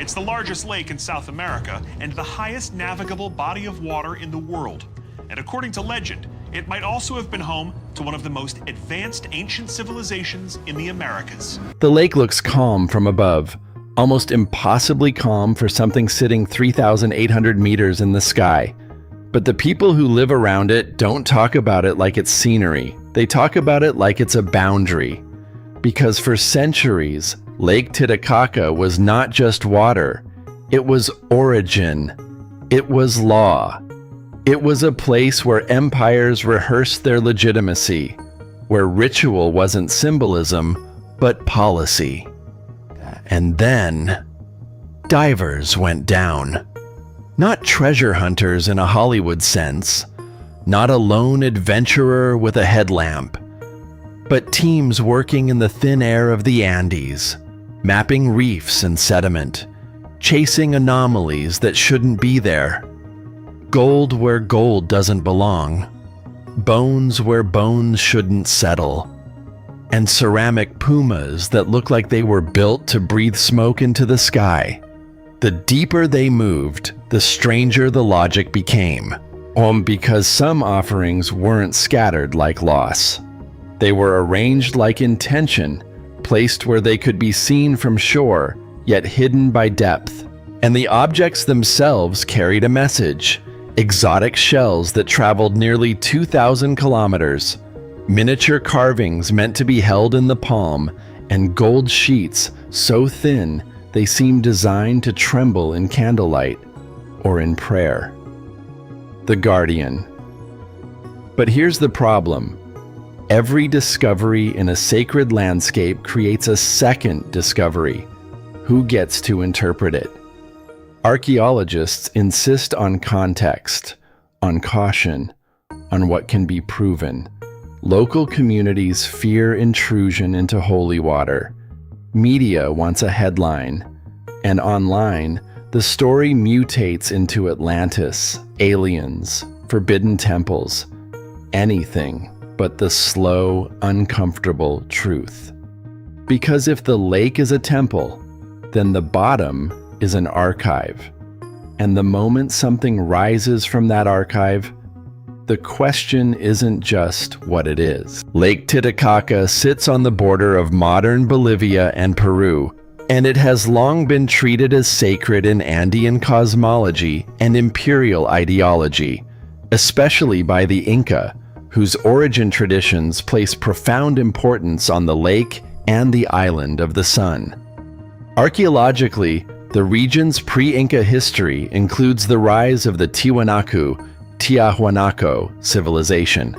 It's the largest lake in South America and the highest navigable body of water in the world. And according to legend, it might also have been home to one of the most advanced ancient civilizations in the Americas. The lake looks calm from above, almost impossibly calm for something sitting 3,800 meters in the sky. But the people who live around it don't talk about it like it's scenery. They talk about it like it's a boundary. Because for centuries, Lake Titicaca was not just water. It was origin. It was law. It was a place where empires rehearsed their legitimacy, where ritual wasn't symbolism, but policy. And then, divers went down. Not treasure hunters in a Hollywood sense, not a lone adventurer with a headlamp, but teams working in the thin air of the Andes, mapping reefs and sediment, chasing anomalies that shouldn't be there. Gold where gold doesn't belong, bones where bones shouldn't settle, and ceramic pumas that look like they were built to breathe smoke into the sky. The deeper they moved, the stranger the logic became. Because some offerings weren't scattered like loss. They were arranged like intention, placed where they could be seen from shore, yet hidden by depth. And the objects themselves carried a message. Exotic shells that traveled nearly 2,000 kilometers, miniature carvings meant to be held in the palm, and gold sheets so thin they seemed designed to tremble in candlelight or in prayer. The Guardian. But here's the problem. Every discovery in a sacred landscape creates a second discovery. Who gets to interpret it? Archaeologists insist on context, on caution, on what can be proven. Local communities fear intrusion into holy water. Media wants a headline. And online, the story mutates into Atlantis, aliens, forbidden temples, anything but the slow, uncomfortable truth. Because if the lake is a temple, then the bottom is an archive. And the moment something rises from that archive, the question isn't just what it is. Lake Titicaca sits on the border of modern Bolivia and Peru, and it has long been treated as sacred in Andean cosmology and imperial ideology, especially by the Inca, whose origin traditions place profound importance on the lake and the island of the sun. Archaeologically, the region's pre-Inca history includes the rise of the Tiwanaku civilization,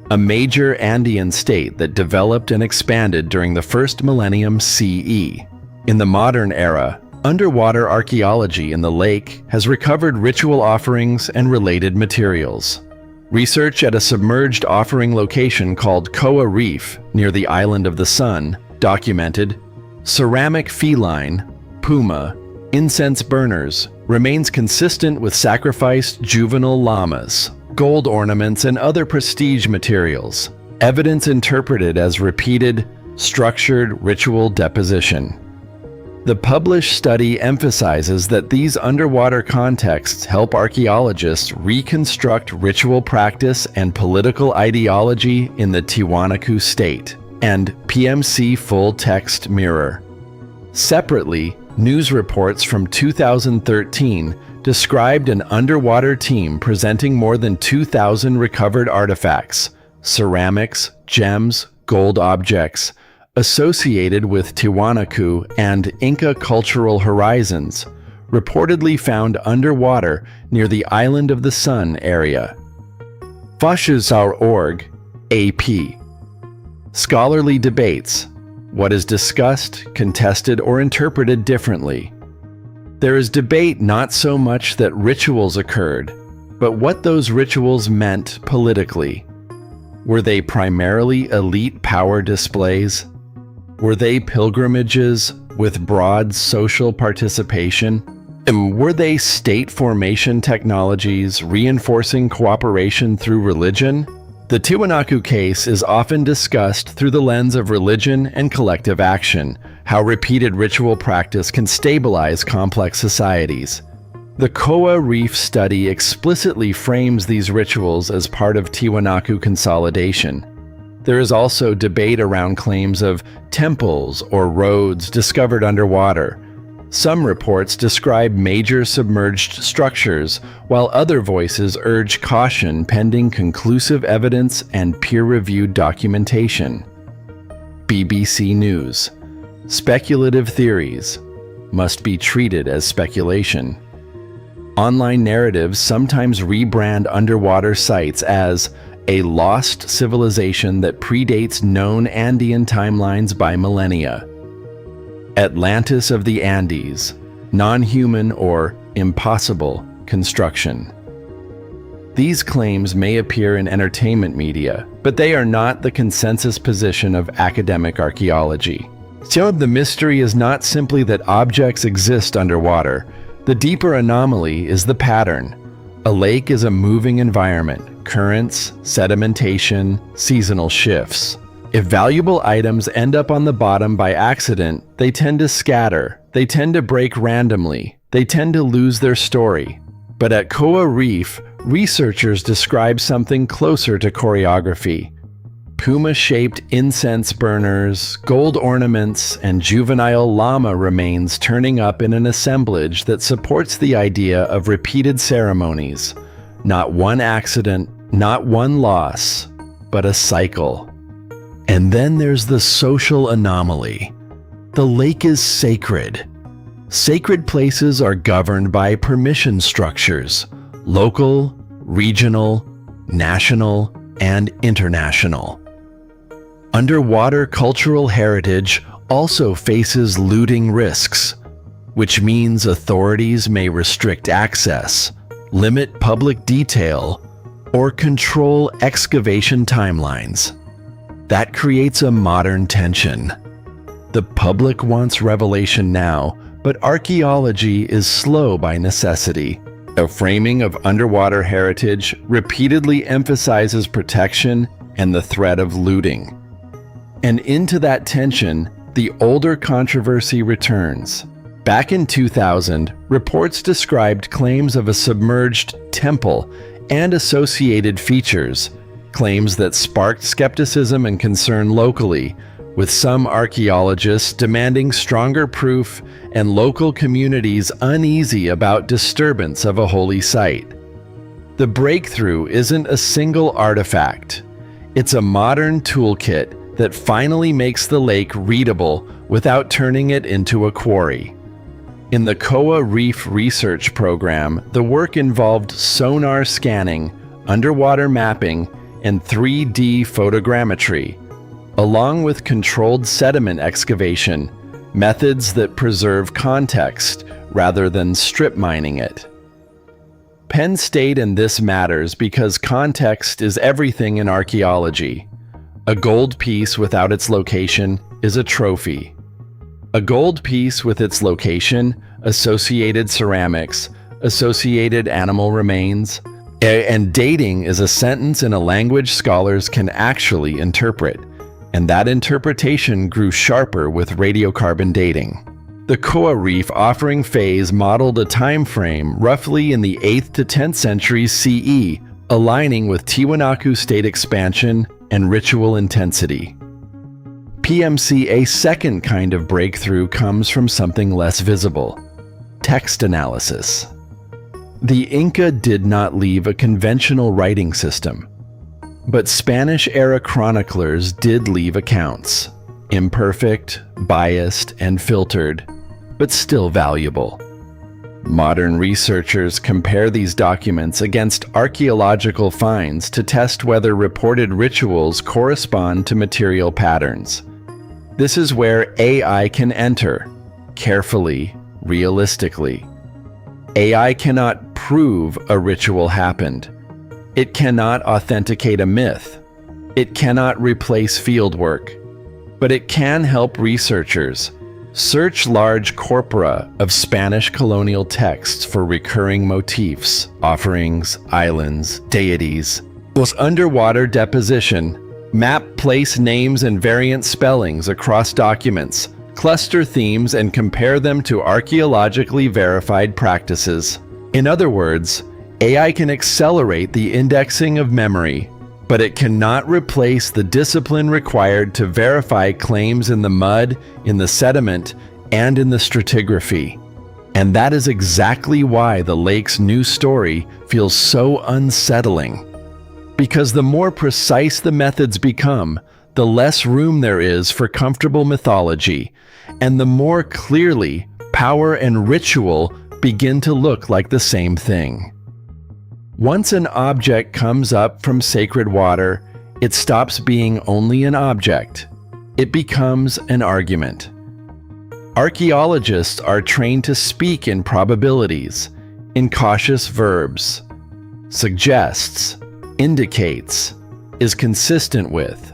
a major Andean state that developed and expanded during the first millennium CE. In the modern era, underwater archaeology in the lake has recovered ritual offerings and related materials. Research at a submerged offering location called Koa Reef near the island of the Sun documented ceramic feline, puma, incense burners remains consistent with sacrificed juvenile llamas, gold ornaments, and other prestige materials, evidence interpreted as repeated, structured ritual deposition. The published study emphasizes that these underwater contexts help archaeologists reconstruct ritual practice and political ideology in the Tiwanaku state, and PMC full text mirror. Separately, news reports from 2013 described an underwater team presenting more than 2,000 recovered artifacts, ceramics, gems, gold objects, associated with Tiwanaku and Inca cultural horizons, reportedly found underwater near the Island of the Sun area. Fachhochschule.org, AP. Scholarly debates. What is discussed, contested, or interpreted differently? There is debate not so much that rituals occurred, but what those rituals meant politically. Were they primarily elite power displays? Were they pilgrimages with broad social participation? And were they state formation technologies reinforcing cooperation through religion? The Tiwanaku case is often discussed through the lens of religion and collective action, how repeated ritual practice can stabilize complex societies. The Koa Reef study explicitly frames these rituals as part of Tiwanaku consolidation. There is also debate around claims of temples or roads discovered underwater. Some reports describe major submerged structures, while other voices urge caution pending conclusive evidence and peer-reviewed documentation. BBC News. Speculative theories must be treated as speculation. Online narratives sometimes rebrand underwater sites as a lost civilization that predates known Andean timelines by millennia. Atlantis of the Andes, non-human or impossible construction. These claims may appear in entertainment media, but they are not the consensus position of academic archaeology. So the mystery is not simply that objects exist underwater. The deeper anomaly is the pattern. A lake is a moving environment, currents, sedimentation, seasonal shifts. If valuable items end up on the bottom by accident, they tend to scatter, they tend to break randomly, they tend to lose their story. But at Koa Reef, researchers describe something closer to choreography. Puma-shaped incense burners, gold ornaments, and juvenile llama remains turning up in an assemblage that supports the idea of repeated ceremonies. Not one accident, not one loss, but a cycle. And then there's the social anomaly. The lake is sacred. Sacred places are governed by permission structures: local, regional, national, and international. Underwater cultural heritage also faces looting risks, which means authorities may restrict access, limit public detail, or control excavation timelines. That creates a modern tension. The public wants revelation now, but archaeology is slow by necessity. A framing of underwater heritage repeatedly emphasizes protection and the threat of looting. And into that tension, the older controversy returns. Back in 2000, reports described claims of a submerged temple and associated features, claims that sparked skepticism and concern locally, with some archaeologists demanding stronger proof and local communities uneasy about disturbance of a holy site. The breakthrough isn't a single artifact. It's a modern toolkit that finally makes the lake readable without turning it into a quarry. In the Koa Reef Research Program, the work involved sonar scanning, underwater mapping, and 3D photogrammetry, along with controlled sediment excavation, methods that preserve context rather than strip mining it. Penn State in this matters because context is everything in archaeology. A gold piece without its location is a trophy. A gold piece with its location, associated ceramics, associated animal remains, and dating is a sentence in a language scholars can actually interpret, and that interpretation grew sharper with radiocarbon dating. The Koa Reef offering phase modeled a time frame roughly in the 8th to 10th centuries CE, aligning with Tiwanaku state expansion and ritual intensity. PMC, a second kind of breakthrough, comes from something less visible: text analysis. The Inca did not leave a conventional writing system, but Spanish-era chroniclers did leave accounts, imperfect, biased, and filtered, but still valuable. Modern researchers compare these documents against archaeological finds to test whether reported rituals correspond to material patterns. This is where AI can enter, carefully, realistically. AI cannot prove a ritual happened. It cannot authenticate a myth. It cannot replace fieldwork. But it can help researchers search large corpora of Spanish colonial texts for recurring motifs, offerings, islands, deities, Was underwater deposition. Map place names and variant spellings across documents, cluster themes, and compare them to archaeologically verified practices. In other words, AI can accelerate the indexing of memory, but it cannot replace the discipline required to verify claims in the mud, in the sediment, and in the stratigraphy. And that is exactly why the lake's new story feels so unsettling. Because the more precise the methods become, the less room there is for comfortable mythology, and the more clearly power and ritual begin to look like the same thing. Once an object comes up from sacred water, it stops being only an object. It becomes an argument. Archaeologists are trained to speak in probabilities, in cautious verbs. Suggests, indicates, is consistent with.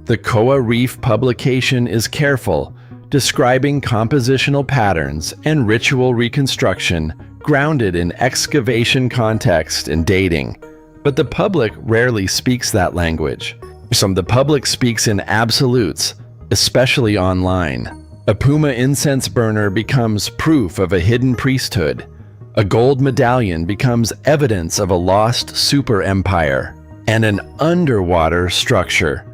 The Koa Reef publication is careful, describing compositional patterns and ritual reconstruction grounded in excavation context and dating. But the public rarely speaks that language. The public speaks in absolutes, especially online. A puma incense burner becomes proof of a hidden priesthood. A gold medallion becomes evidence of a lost super empire. And an underwater structure,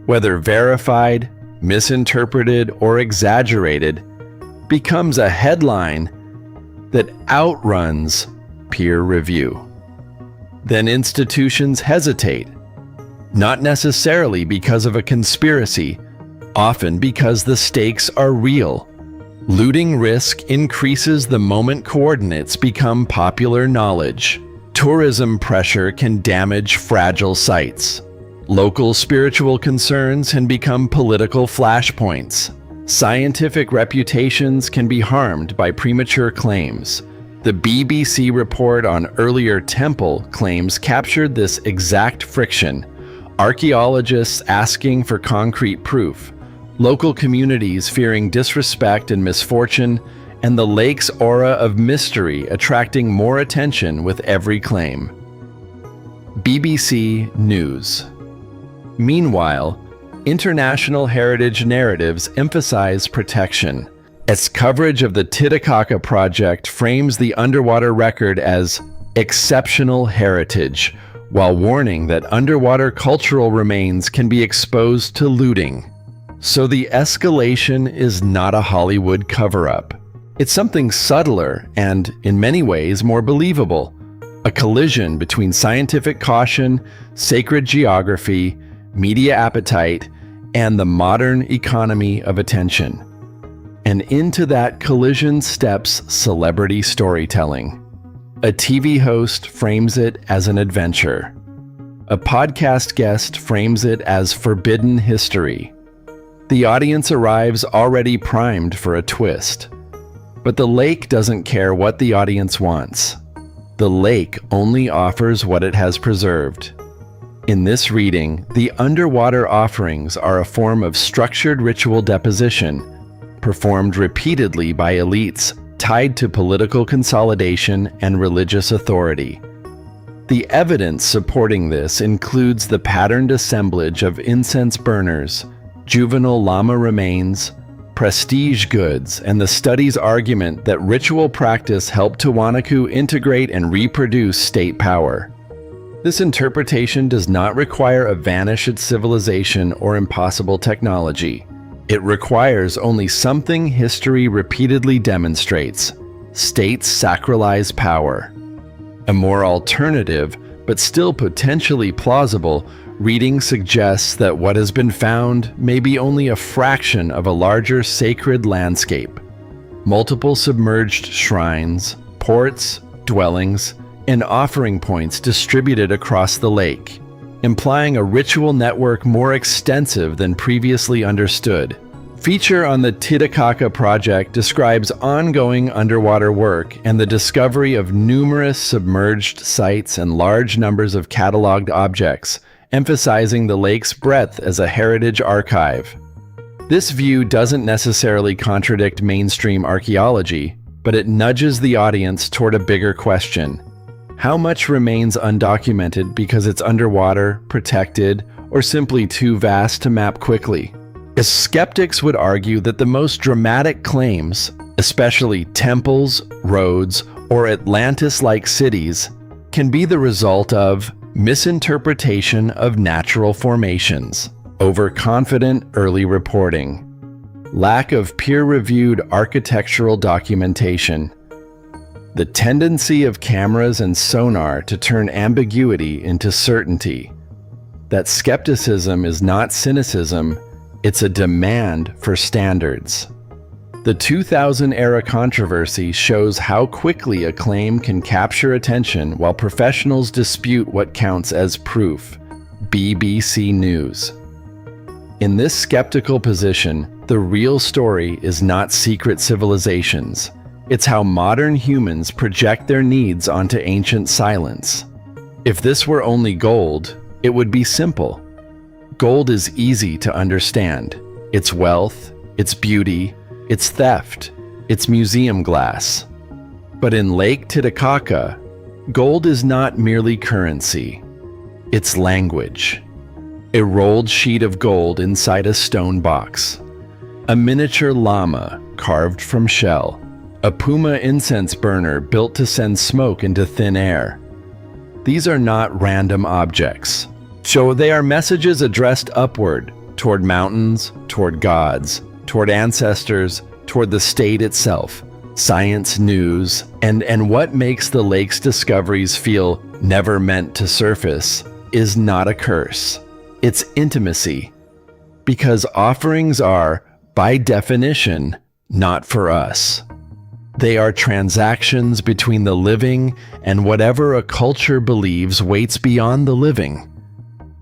whether verified, misinterpreted, or exaggerated, becomes a headline that outruns peer review. Then institutions hesitate, not necessarily because of a conspiracy, often because the stakes are real. Looting risk increases the moment coordinates become popular knowledge. Tourism pressure can damage fragile sites. Local spiritual concerns can become political flashpoints. Scientific reputations can be harmed by premature claims. The BBC report on earlier temple claims captured this exact friction. Archaeologists asking for concrete proof, local communities fearing disrespect and misfortune, and the lake's aura of mystery attracting more attention with every claim. BBC News. Meanwhile, international heritage narratives emphasize protection. Its coverage of the Titicaca project frames the underwater record as exceptional heritage, while warning that underwater cultural remains can be exposed to looting. So the escalation is not a Hollywood cover-up. It's something subtler and, in many ways, more believable. A collision between scientific caution, sacred geography, media appetite, and the modern economy of attention. And into that collision steps celebrity storytelling. A TV host frames it as an adventure. A podcast guest frames it as forbidden history. The audience arrives already primed for a twist. But the lake doesn't care what the audience wants. The lake only offers what it has preserved. In this reading, the underwater offerings are a form of structured ritual deposition, performed repeatedly by elites tied to political consolidation and religious authority. The evidence supporting this includes the patterned assemblage of incense burners, juvenile llama remains, prestige goods, and the study's argument that ritual practice helped Tiwanaku integrate and reproduce state power. This interpretation does not require a vanished civilization or impossible technology. It requires only something history repeatedly demonstrates: states sacralize power. A more alternative, but still potentially plausible, reading suggests that what has been found may be only a fraction of a larger sacred landscape. Multiple submerged shrines, ports, dwellings, and offering points distributed across the lake, implying a ritual network more extensive than previously understood. Feature on the Titicaca project describes ongoing underwater work and the discovery of numerous submerged sites and large numbers of cataloged objects, emphasizing the lake's breadth as a heritage archive. This view doesn't necessarily contradict mainstream archaeology, but it nudges the audience toward a bigger question. How much remains undocumented because it's underwater, protected, or simply too vast to map quickly? As skeptics would argue that the most dramatic claims, especially temples, roads, or Atlantis-like cities, can be the result of misinterpretation of natural formations, overconfident early reporting, lack of peer-reviewed architectural documentation, the tendency of cameras and sonar to turn ambiguity into certainty, that skepticism is not cynicism, it's a demand for standards. The 2000-era controversy shows how quickly a claim can capture attention while professionals dispute what counts as proof. BBC News. In this skeptical position, the real story is not secret civilizations. It's how modern humans project their needs onto ancient silence. If this were only gold, it would be simple. Gold is easy to understand. It's wealth, it's beauty, it's theft, it's museum glass. But in Lake Titicaca, gold is not merely currency. It's language. A rolled sheet of gold inside a stone box. A miniature llama carved from shell. A puma incense burner built to send smoke into thin air. These are not random objects. So they are messages addressed upward, toward mountains, toward gods, toward ancestors, toward the state itself, science, news, and what makes the lake's discoveries feel never meant to surface is not a curse. It's intimacy. Because offerings are, by definition, not for us. They are transactions between the living and whatever a culture believes waits beyond the living.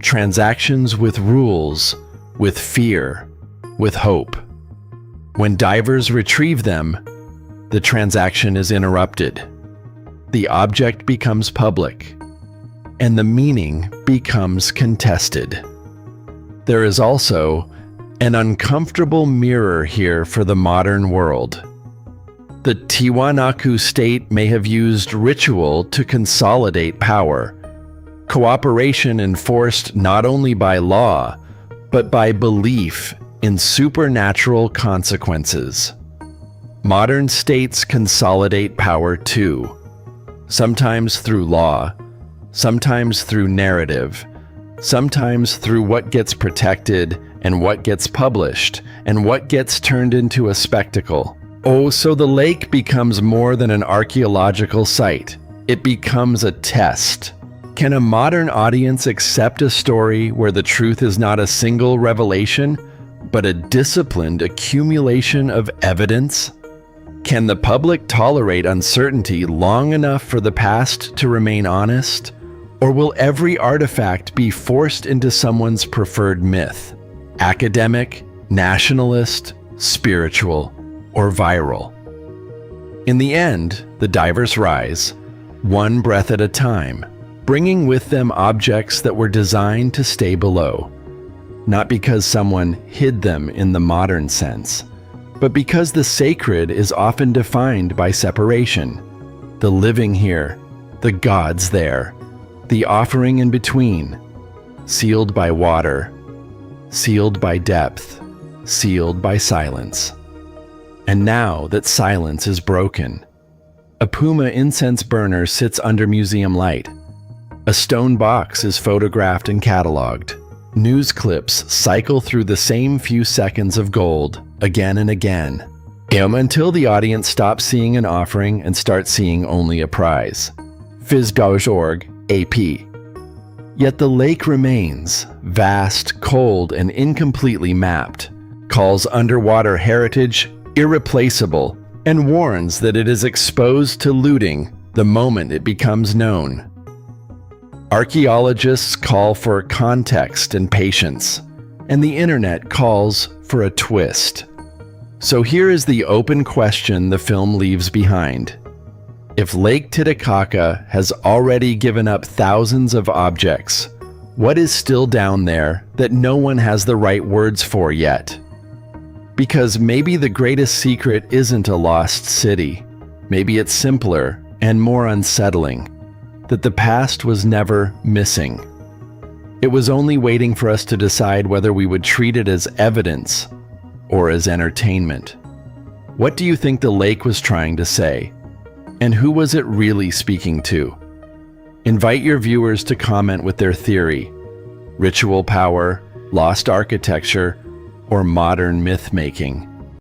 Transactions with rules, with fear, with hope. When divers retrieve them, the transaction is interrupted. The object becomes public, and the meaning becomes contested. There is also an uncomfortable mirror here for the modern world. The Tiwanaku state may have used ritual to consolidate power, cooperation enforced not only by law, but by belief in supernatural consequences. Modern states consolidate power too, sometimes through law, sometimes through narrative, sometimes through what gets protected and what gets published and what gets turned into a spectacle. Oh, so the lake becomes more than an archaeological site. It becomes a test. Can a modern audience accept a story where the truth is not a single revelation, but a disciplined accumulation of evidence? Can the public tolerate uncertainty long enough for the past to remain honest? Or will every artifact be forced into someone's preferred myth? Academic, nationalist, spiritual, or viral? In the end, the divers rise, one breath at a time, bringing with them objects that were designed to stay below. Not because someone hid them in the modern sense, but because the sacred is often defined by separation. The living here, the gods there, the offering in between, sealed by water, sealed by depth, sealed by silence. And now that silence is broken, a puma incense burner sits under museum light. A stone box is photographed and cataloged. News clips cycle through the same few seconds of gold again and again, until the audience stops seeing an offering and starts seeing only a prize. Phys.org, AP. Yet the lake remains, vast, cold, and incompletely mapped, calls underwater heritage irreplaceable, and warns that it is exposed to looting the moment it becomes known. Archaeologists call for context and patience, and the internet calls for a twist. So here is the open question the film leaves behind. If Lake Titicaca has already given up thousands of objects, what is still down there that no one has the right words for yet? Because maybe the greatest secret isn't a lost city. Maybe it's simpler and more unsettling. that the past was never missing. It was only waiting for us to decide whether we would treat it as evidence or as entertainment. What do you think the lake was trying to say? And who was it really speaking to? Invite your viewers to comment with their theory: ritual power, lost architecture, or modern myth-making.